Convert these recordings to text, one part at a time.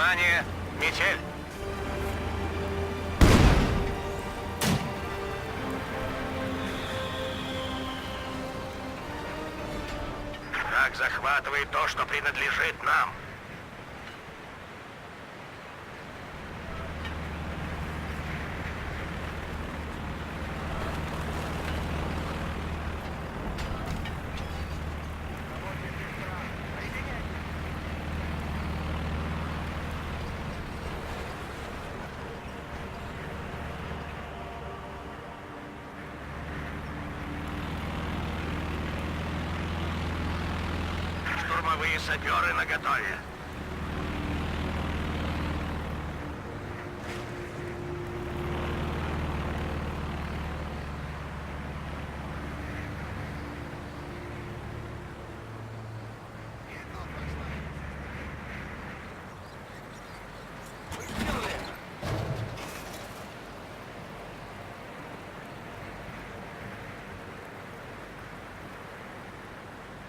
Внимание! Метель! Враг захватывает то, что принадлежит нам. Штурмовые саперы наготове.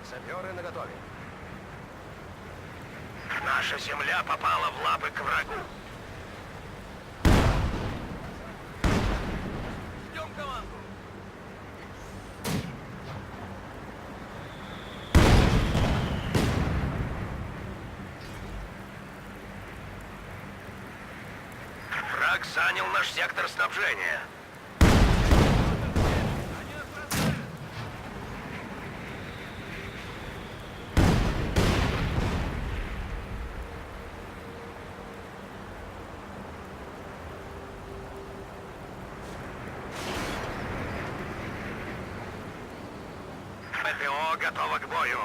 Саперы наготове. Наша земля попала в лапы к врагу. Ждем команду. Враг занял наш сектор снабжения. ПТО готово к бою.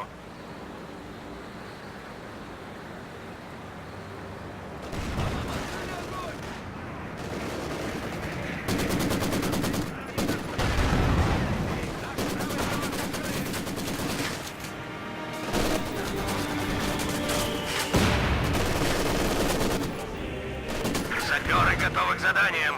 Саперы готовы к заданиям.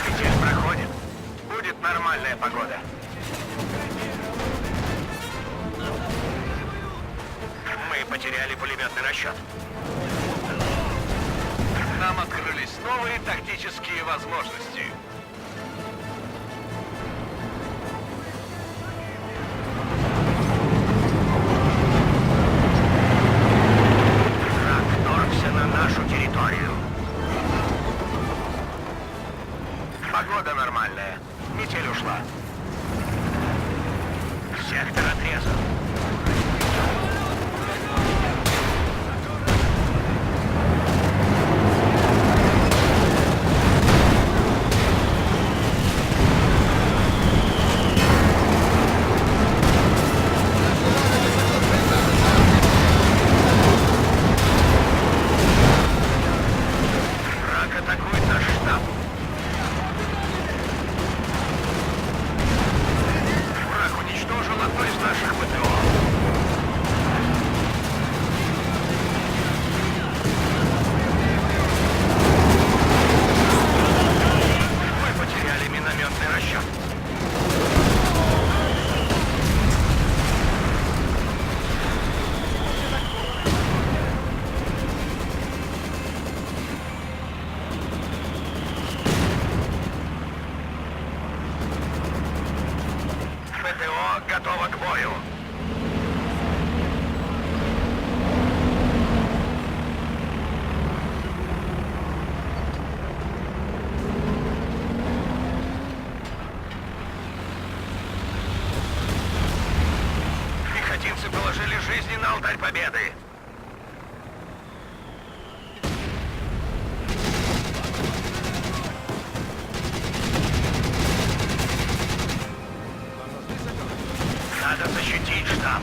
Метель проходит. Будет нормальная погода. Мы потеряли пулеметный расчет. Нам открылись новые тактические возможности. Враг вторгся на нашу территорию. Погода нормальная. Метель ушла. Сектор отрезан. Враг атакует наш штаб. Враг уничтожил одно из наших ПТО. Мы потеряли минометный расчет. ПТО готово к бою. Пехотинцы положили жизни на алтарь победы. Надо защитить штаб.